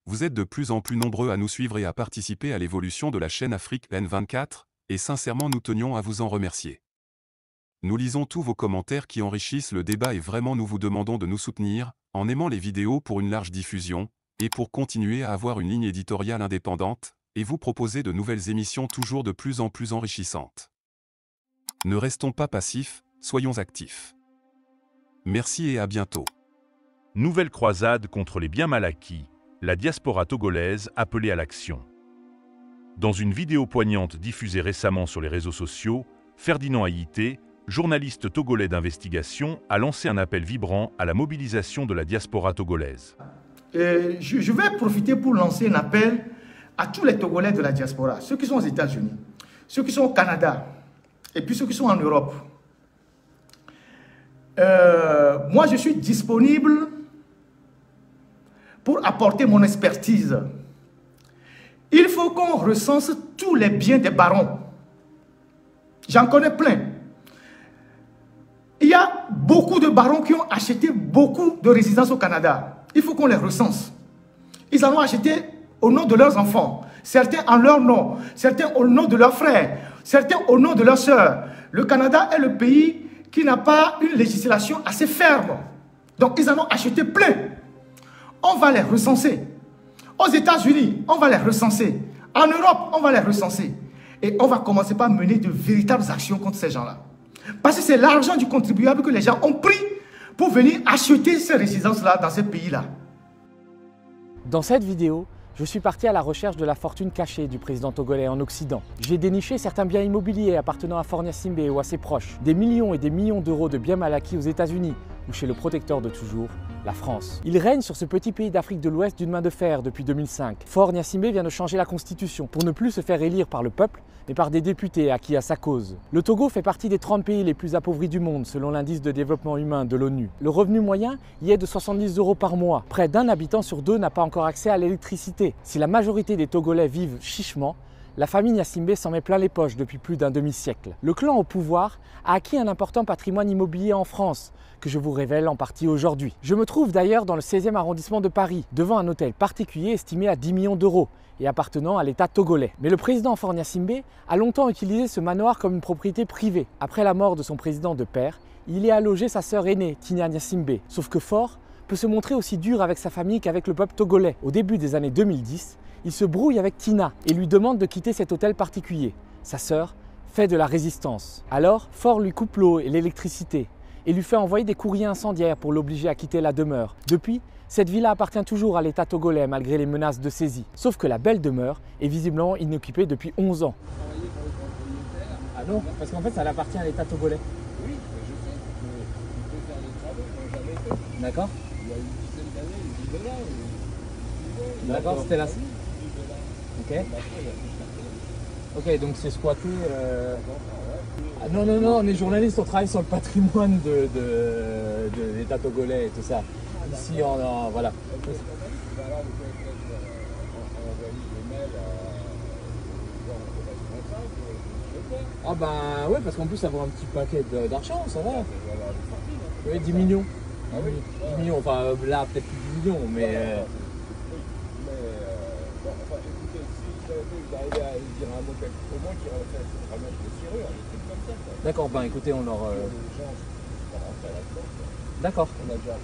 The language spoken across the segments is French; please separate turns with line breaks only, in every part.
Vous êtes de plus en plus nombreux à nous suivre et à participer à l'évolution de la chaîne Afrique N24, et sincèrement nous tenions à vous en remercier. Nous lisons tous vos commentaires qui enrichissent le débat et vraiment nous vous demandons de nous soutenir, en aimant les vidéos pour une large diffusion, et pour continuer à avoir une ligne éditoriale indépendante, et vous proposer de nouvelles émissions toujours de plus en plus enrichissantes. Ne restons pas passifs, soyons actifs. Merci et à bientôt.
Nouvelle croisade contre les biens mal acquis, la diaspora togolaise appelée à l'action. Dans une vidéo poignante diffusée récemment sur les réseaux sociaux, Ferdinand Ayité, journaliste togolais d'investigation, a lancé un appel vibrant à la mobilisation de la diaspora togolaise.
Je vais profiter pour lancer un appel à tous les Togolais de la diaspora, ceux qui sont aux États-Unis, ceux qui sont au Canada, et puis ceux qui sont en Europe. Moi, je suis disponible pour apporter mon expertise. Il faut qu'on recense tous les biens des barons. J'en connais plein. Il y a beaucoup de barons qui ont acheté beaucoup de résidences au Canada. Il faut qu'on les recense. Ils en ont acheté au nom de leurs enfants, certains en leur nom, certains au nom de leurs frères, certains au nom de leurs sœurs. Le Canada est le pays qui n'a pas une législation assez ferme. Donc ils en ont acheté plein. On va les recenser. Aux États-Unis, on va les recenser. En Europe, on va les recenser. Et on va commencer par mener de véritables actions contre ces gens-là. Parce que c'est l'argent du contribuable que les gens ont pris pour venir acheter ces résidences-là dans ces pays-là.
Dans cette vidéo, je suis parti à la recherche de la fortune cachée du président togolais en Occident. J'ai déniché certains biens immobiliers appartenant à Faure Gnassingbé ou à ses proches, des millions et des millions d'euros de biens mal acquis aux États-Unis ou chez le protecteur de toujours, la France. Il règne sur ce petit pays d'Afrique de l'Ouest d'une main de fer depuis 2005. Faure Gnassingbé vient de changer la constitution pour ne plus se faire élire par le peuple, mais par des députés acquis à sa cause. Le Togo fait partie des 30 pays les plus appauvris du monde selon l'indice de développement humain de l'ONU. Le revenu moyen y est de 70 € par mois. Près d'un habitant sur deux n'a pas encore accès à l'électricité. Si la majorité des Togolais vivent chichement, la famille Gnassingbé s'en met plein les poches depuis plus d'un demi-siècle. Le clan au pouvoir a acquis un important patrimoine immobilier en France, que je vous révèle en partie aujourd'hui. Je me trouve d'ailleurs dans le 16e arrondissement de Paris, devant un hôtel particulier estimé à 10 millions d'euros et appartenant à l'État togolais. Mais le président Faure Gnassingbé a longtemps utilisé ce manoir comme une propriété privée. Après la mort de son président de père, il y a logé sa sœur aînée, Tina Gnassingbé. Sauf que Faure peut se montrer aussi dur avec sa famille qu'avec le peuple togolais. Au début des années 2010, il se brouille avec Tina et lui demande de quitter cet hôtel particulier. Sa sœur fait de la résistance. Alors, Faure lui coupe l'eau et l'électricité et lui fait envoyer des courriers incendiaires pour l'obliger à quitter la demeure. Depuis, cette villa appartient toujours à l'État togolais malgré les menaces de saisie. Sauf que la belle demeure est visiblement inoccupée depuis 11 ans. Ah non, parce qu'en fait ça appartient à l'État togolais.
Oui, je sais, mais il peut faire des travaux qu'on n'a jamais fait.
D'accord.
Il y a une dizaine d'années, il vivait là.
D'accord, c'était là. Ok. Ok, donc c'est squatté. Ah, non, non, non, on est journaliste, on travaille sur le patrimoine de l'État togolais et tout ça. Ici, voilà. Ah ben ouais, parce qu'en plus ça vaut un petit paquet d'argent, ça va. Oui, 10 millions. Ah oui, 10 millions, enfin là peut-être plus 10 millions, mais...
Bon, enfin, écoutez, si vous arrivez à dire un mot, au moins qu'il ramène des serrures, des trucs comme ça.
D'accord, ben écoutez, on leur...
Les gens sont rentrés à la porte.
D'accord.
On a déjà fait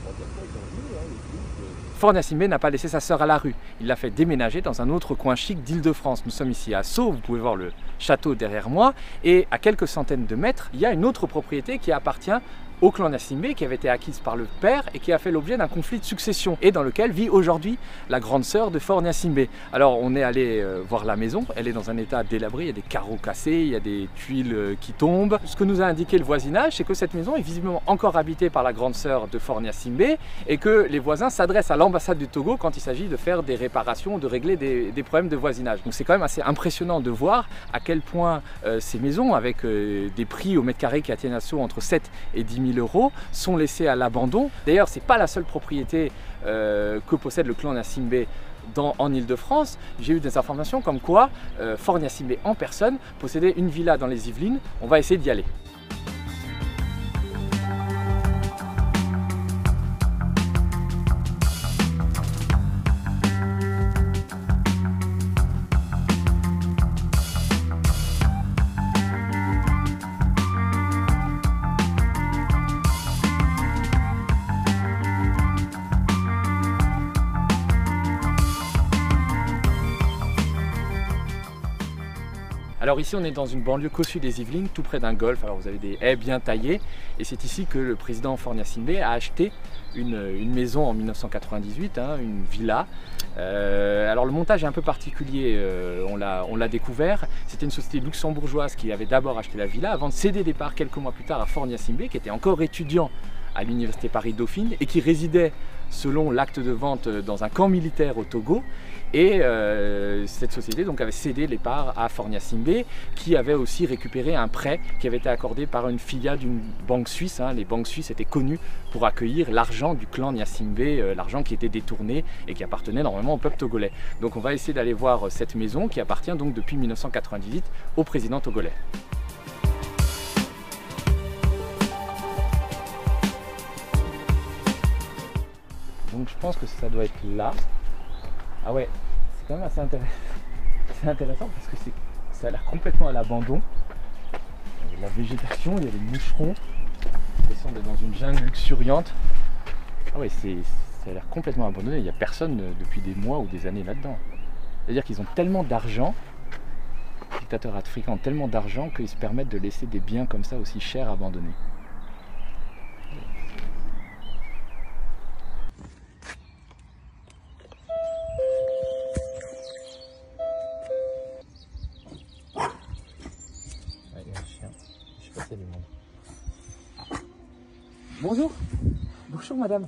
3-4 fois, ils ont vu, les flics.
Faure Gnassingbé n'a pas laissé sa sœur à la rue. Il l'a fait déménager dans un autre coin chic d'Île-de-France. Nous sommes ici à Sceaux, vous pouvez voir le château derrière moi. Et à quelques centaines de mètres, il y a une autre propriété qui appartient au clan Gnassingbé, qui avait été acquise par le père et qui a fait l'objet d'un conflit de succession et dans lequel vit aujourd'hui la grande sœur de Faure Gnassingbé. Alors on est allé voir la maison, elle est dans un état délabré, il y a des carreaux cassés, il y a des tuiles qui tombent. Ce que nous a indiqué le voisinage, c'est que cette maison est visiblement encore habitée par la grande sœur de Faure Gnassingbé et que les voisins s'adressent à l'ambassade du Togo quand il s'agit de faire des réparations, de régler des problèmes de voisinage. Donc c'est quand même assez impressionnant de voir à quel point ces maisons, avec des prix au mètre carré qui atteignent à Sceaux entre 7 et 10 000 €, sont laissés à l'abandon. D'ailleurs, ce n'est pas la seule propriété que possède le clan Gnassingbé en Île-de-France. J'ai eu des informations comme quoi Faure Gnassingbé en personne possédait une villa dans les Yvelines. On va essayer d'y aller. Alors ici on est dans une banlieue cossue des Yvelines, tout près d'un golfe. Alors vous avez des haies bien taillées et c'est ici que le président Faure Gnassingbé a acheté une maison en 1998, une villa. Alors le montage est un peu particulier, on l'a découvert. C'était une société luxembourgeoise qui avait d'abord acheté la villa avant de céder des parts quelques mois plus tard à Faure Gnassingbé, qui était encore étudiant à l'université Paris-Dauphine et qui résidait selon l'acte de vente dans un camp militaire au Togo. Et cette société donc avait cédé les parts à Faure Gnassingbé, qui avait aussi récupéré un prêt qui avait été accordé par une filiale d'une banque suisse. Les banques suisses étaient connues pour accueillir l'argent du clan Gnassingbé, l'argent qui était détourné et qui appartenait normalement au peuple togolais. Donc on va essayer d'aller voir cette maison qui appartient donc depuis 1998 au président togolais. Donc je pense que ça doit être là. Ah ouais, c'est quand même assez intéressant parce que ça a l'air complètement à l'abandon. La végétation, il y a des moucherons. J'ai l'impression d'être dans une jungle luxuriante. Ah ouais, ça a l'air complètement abandonné. Il n'y a personne depuis des mois ou des années là-dedans. C'est-à-dire qu'ils ont tellement d'argent, les dictateurs africains ont tellement d'argent qu'ils se permettent de laisser des biens comme ça aussi chers abandonnés. Bonjour. Bonjour madame.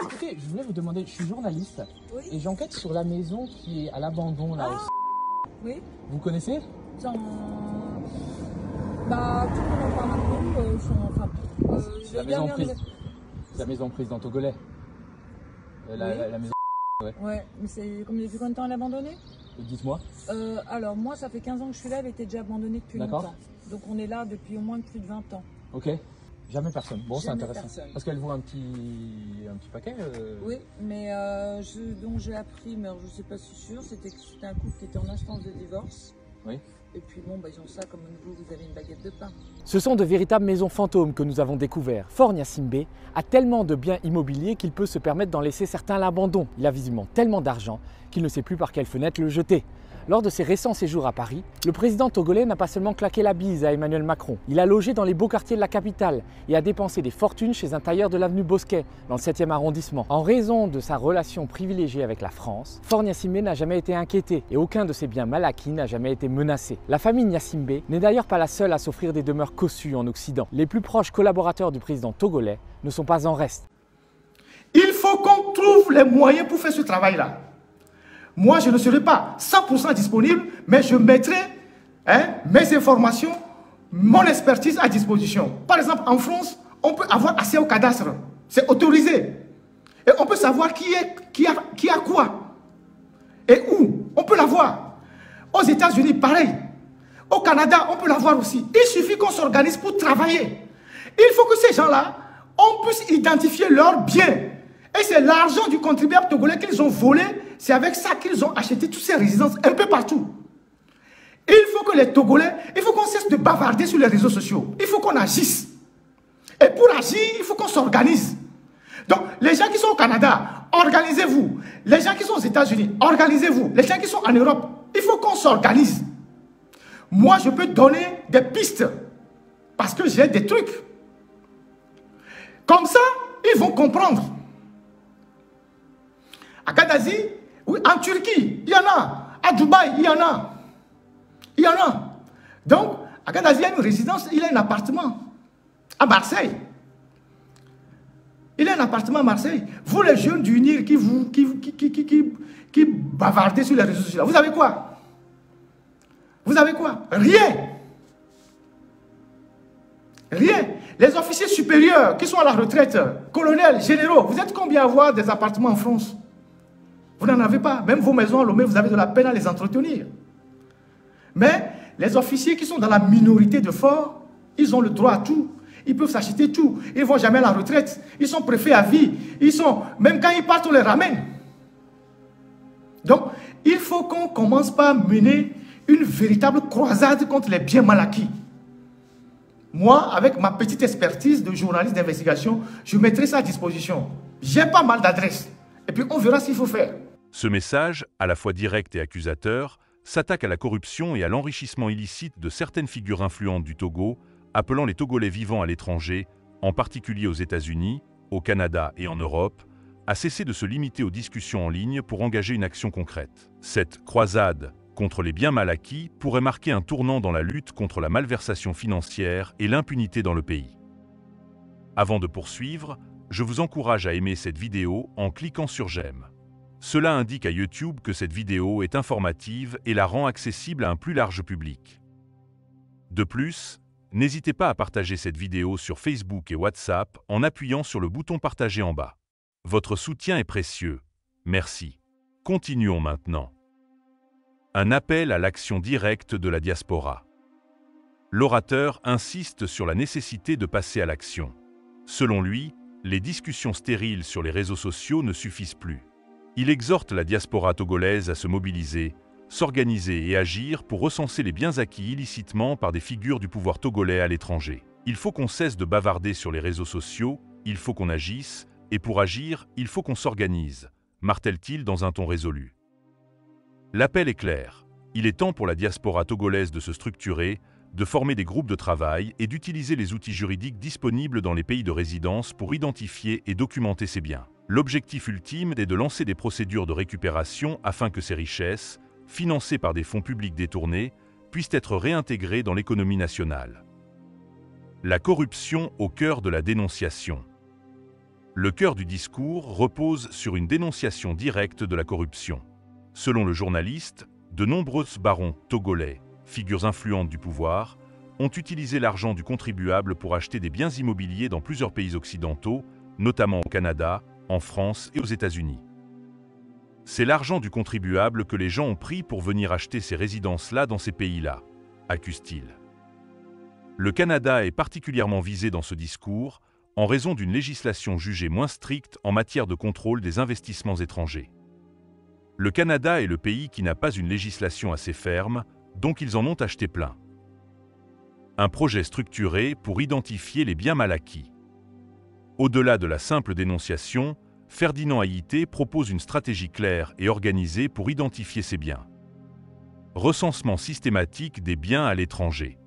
Écoutez, je voulais vous demander, je suis journaliste et j'enquête sur la maison qui est à l'abandon là.
Oui.
Vous connaissez?
Bah, tout le monde en parle un peu.
C'est la maison prise. C'est la maison président togolais. La maison.
Ouais, mais c'est depuis combien de temps elle est abandonnée?
Dites-moi.
Alors moi, ça fait 15 ans que je suis là, elle était déjà abandonnée depuis longtemps. Donc on est là depuis au moins plus de 20 ans.
Ok. Jamais personne. Bon, c'est intéressant.
Personne.
Parce qu'elle vaut un petit paquet.
Oui, mais dont j'ai appris, mais je ne sais pas si sûr, c'était que c'était un couple qui était en instance de divorce.
Oui.
Et puis bon, ils ont ça comme vous avez une baguette de pain.
Ce sont de véritables maisons fantômes que nous avons découvertes. Faure Gnassingbé a tellement de biens immobiliers qu'il peut se permettre d'en laisser certains à l'abandon. Il a visiblement tellement d'argent qu'il ne sait plus par quelle fenêtre le jeter. Lors de ses récents séjours à Paris, le président togolais n'a pas seulement claqué la bise à Emmanuel Macron, il a logé dans les beaux quartiers de la capitale et a dépensé des fortunes chez un tailleur de l'avenue Bosquet, dans le 7e arrondissement. En raison de sa relation privilégiée avec la France, Faure Gnassingbé n'a jamais été inquiété et aucun de ses biens mal acquis n'a jamais été menacé. La famille Gnassingbé n'est d'ailleurs pas la seule à s'offrir des demeures cossues en Occident. Les plus proches collaborateurs du président togolais ne sont pas en reste.
Il faut qu'on trouve les moyens pour faire ce travail-là. Moi, je ne serai pas 100% disponible, mais je mettrai mes informations, mon expertise à disposition. Par exemple, en France, on peut avoir accès au cadastre. C'est autorisé. Et on peut savoir qui a quoi. Et où. On peut l'avoir. Aux États-Unis, pareil. Au Canada, on peut l'avoir aussi. Il suffit qu'on s'organise pour travailler. Il faut que ces gens-là, on puisse identifier leurs biens. Et c'est l'argent du contribuable togolais qu'ils ont volé. C'est avec ça qu'ils ont acheté toutes ces résidences un peu partout. Il faut que les Togolais, il faut qu'on cesse de bavarder sur les réseaux sociaux. Il faut qu'on agisse. Et pour agir, il faut qu'on s'organise. Donc, les gens qui sont au Canada, organisez-vous. Les gens qui sont aux États-Unis, organisez-vous. Les gens qui sont en Europe, il faut qu'on s'organise. Moi, je peux donner des pistes. Parce que j'ai des trucs. Comme ça, ils vont comprendre. À Gadazi, oui, en Turquie, il y en a. À Dubaï, il y en a. Il y en a. Donc, à Gadazi, il y a une résidence, il y a un appartement. À Marseille. Il y a un appartement à Marseille. Vous, les jeunes du NIR qui bavardez sur les réseaux sociaux, vous avez quoi? Vous avez quoi? Rien. Rien. Les officiers supérieurs qui sont à la retraite, colonels, généraux, vous êtes combien à avoir des appartements en France? Vous n'en avez pas. Même vos maisons à Lomé, vous avez de la peine à les entretenir. Mais les officiers qui sont dans la minorité de fort, ils ont le droit à tout. Ils peuvent s'acheter tout. Ils ne vont jamais à la retraite. Ils sont préfets à vie. Même quand ils partent, on les ramène. Donc, il faut qu'on commence par mener une véritable croisade contre les biens mal acquis. Moi, avec ma petite expertise de journaliste d'investigation, je mettrai ça à disposition. J'ai pas mal d'adresses. Et puis, on verra ce qu'il faut faire.
Ce message, à la fois direct et accusateur, s'attaque à la corruption et à l'enrichissement illicite de certaines figures influentes du Togo, appelant les Togolais vivant à l'étranger, en particulier aux États-Unis, au Canada et en Europe, à cesser de se limiter aux discussions en ligne pour engager une action concrète. Cette croisade contre les biens mal acquis pourrait marquer un tournant dans la lutte contre la malversation financière et l'impunité dans le pays. Avant de poursuivre, je vous encourage à aimer cette vidéo en cliquant sur j'aime. Cela indique à YouTube que cette vidéo est informative et la rend accessible à un plus large public. De plus, n'hésitez pas à partager cette vidéo sur Facebook et WhatsApp en appuyant sur le bouton partager en bas. Votre soutien est précieux. Merci. Continuons maintenant. Un appel à l'action directe de la diaspora. L'orateur insiste sur la nécessité de passer à l'action. Selon lui, les discussions stériles sur les réseaux sociaux ne suffisent plus. Il exhorte la diaspora togolaise à se mobiliser, s'organiser et agir pour recenser les biens acquis illicitement par des figures du pouvoir togolais à l'étranger. Il faut qu'on cesse de bavarder sur les réseaux sociaux, il faut qu'on agisse, et pour agir, il faut qu'on s'organise, martèle-t-il dans un ton résolu. L'appel est clair. Il est temps pour la diaspora togolaise de se structurer, de former des groupes de travail et d'utiliser les outils juridiques disponibles dans les pays de résidence pour identifier et documenter ces biens. L'objectif ultime est de lancer des procédures de récupération afin que ces richesses, financées par des fonds publics détournés, puissent être réintégrées dans l'économie nationale. La corruption au cœur de la dénonciation. Le cœur du discours repose sur une dénonciation directe de la corruption. Selon le journaliste, de nombreux barons togolais, figures influentes du pouvoir, ont utilisé l'argent du contribuable pour acheter des biens immobiliers dans plusieurs pays occidentaux, notamment au Canada, en France et aux États-Unis. C'est l'argent du contribuable que les gens ont pris pour venir acheter ces résidences-là dans ces pays-là, accuse-t-il. Le Canada est particulièrement visé dans ce discours en raison d'une législation jugée moins stricte en matière de contrôle des investissements étrangers. Le Canada est le pays qui n'a pas une législation assez ferme, donc ils en ont acheté plein. Un projet structuré pour identifier les biens mal acquis. Au-delà de la simple dénonciation, Ferdinand Haïté propose une stratégie claire et organisée pour identifier ces biens. Recensement systématique des biens à l'étranger.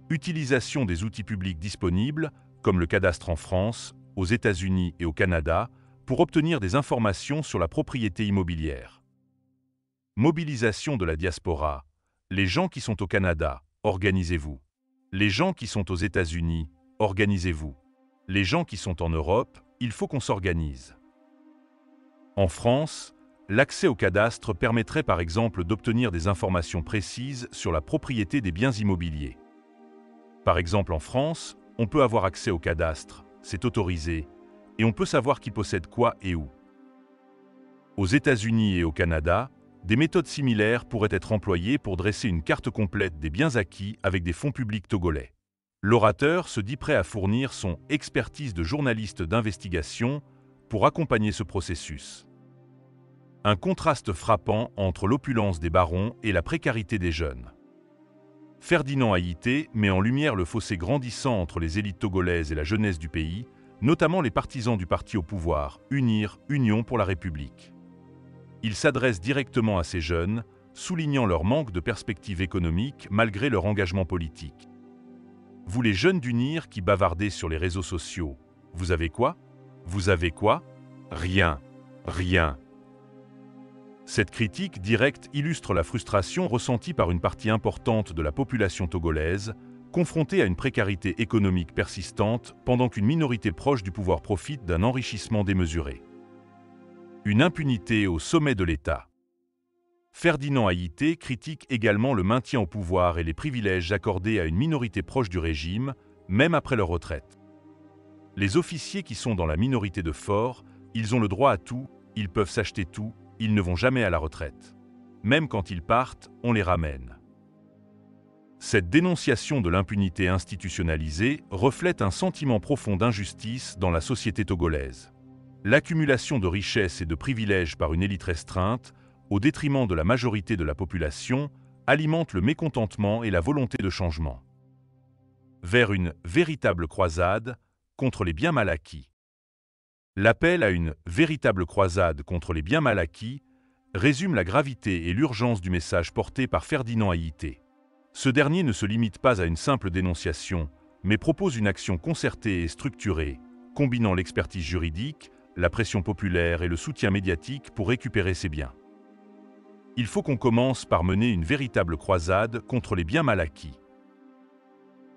Utilisation des outils publics disponibles, comme le cadastre en France, aux États-Unis et au Canada, pour obtenir des informations sur la propriété immobilière. Mobilisation de la diaspora. Les gens qui sont au Canada, organisez-vous. Les gens qui sont aux États-Unis, organisez-vous. Les gens qui sont en Europe, il faut qu'on s'organise. En France, l'accès au cadastre permettrait par exemple d'obtenir des informations précises sur la propriété des biens immobiliers. Par exemple en France, on peut avoir accès au cadastre, c'est autorisé, et on peut savoir qui possède quoi et où. Aux États-Unis et au Canada, des méthodes similaires pourraient être employées pour dresser une carte complète des biens acquis avec des fonds publics togolais. L'orateur se dit prêt à fournir son expertise de journaliste d'investigation pour accompagner ce processus. Un contraste frappant entre l'opulence des barons et la précarité des jeunes. Ferdinand Haïté met en lumière le fossé grandissant entre les élites togolaises et la jeunesse du pays, notamment les partisans du parti au pouvoir, Union pour la République. Il s'adresse directement à ces jeunes, soulignant leur manque de perspective économique malgré leur engagement politique. Vous les jeunes d'Unir qui bavardez sur les réseaux sociaux, vous avez quoi? Vous avez quoi? Rien, rien. Cette critique directe illustre la frustration ressentie par une partie importante de la population togolaise, confrontée à une précarité économique persistante pendant qu'une minorité proche du pouvoir profite d'un enrichissement démesuré. Une impunité au sommet de l'État. Ferdinand Haïté critique également le maintien au pouvoir et les privilèges accordés à une minorité proche du régime, même après leur retraite. Les officiers qui sont dans la minorité de fort, ils ont le droit à tout, ils peuvent s'acheter tout, ils ne vont jamais à la retraite. Même quand ils partent, on les ramène. Cette dénonciation de l'impunité institutionnalisée reflète un sentiment profond d'injustice dans la société togolaise. L'accumulation de richesses et de privilèges par une élite restreinte, au détriment de la majorité de la population, alimente le mécontentement et la volonté de changement. Vers une véritable croisade contre les biens mal acquis. L'appel à une véritable croisade contre les biens mal acquis résume la gravité et l'urgence du message porté par Ferdinand Haïté. Ce dernier ne se limite pas à une simple dénonciation, mais propose une action concertée et structurée, combinant l'expertise juridique, la pression populaire et le soutien médiatique pour récupérer ces biens. Il faut qu'on commence par mener une véritable croisade contre les biens mal acquis.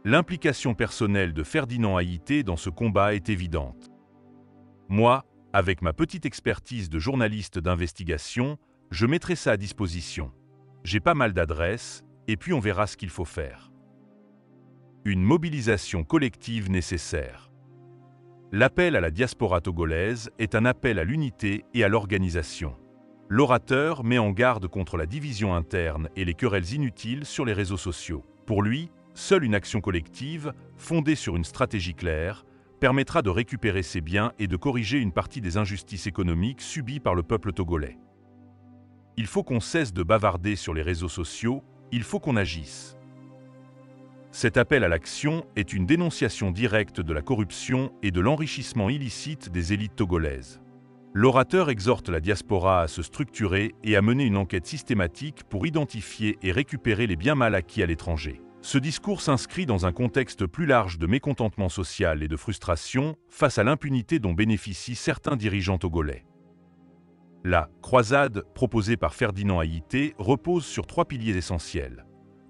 L'implication personnelle de Ferdinand Haïté dans ce combat est évidente. Moi, avec ma petite expertise de journaliste d'investigation, je mettrai ça à disposition. J'ai pas mal d'adresses, et puis on verra ce qu'il faut faire. Une mobilisation collective nécessaire. L'appel à la diaspora togolaise est un appel à l'unité et à l'organisation. L'orateur met en garde contre la division interne et les querelles inutiles sur les réseaux sociaux. Pour lui, seule une action collective, fondée sur une stratégie claire, permettra de récupérer ses biens et de corriger une partie des injustices économiques subies par le peuple togolais. Il faut qu'on cesse de bavarder sur les réseaux sociaux, il faut qu'on agisse. Cet appel à l'action est une dénonciation directe de la corruption et de l'enrichissement illicite des élites togolaises. L'orateur exhorte la diaspora à se structurer et à mener une enquête systématique pour identifier et récupérer les biens mal acquis à l'étranger. Ce discours s'inscrit dans un contexte plus large de mécontentement social et de frustration face à l'impunité dont bénéficient certains dirigeants togolais. La croisade proposée par Ferdinand Haïté repose sur 3 piliers essentiels: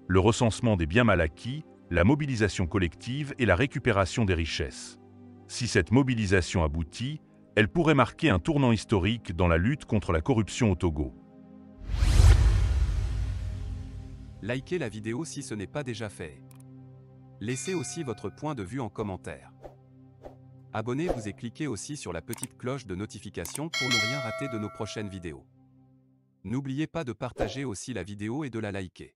le recensement des biens mal acquis, la mobilisation collective et la récupération des richesses. Si cette mobilisation aboutit, elle pourrait marquer un tournant historique dans la lutte contre la corruption au Togo.
Likez la vidéo si ce n'est pas déjà fait. Laissez aussi votre point de vue en commentaire. Abonnez-vous et cliquez aussi sur la petite cloche de notification pour ne rien rater de nos prochaines vidéos. N'oubliez pas de partager aussi la vidéo et de la liker.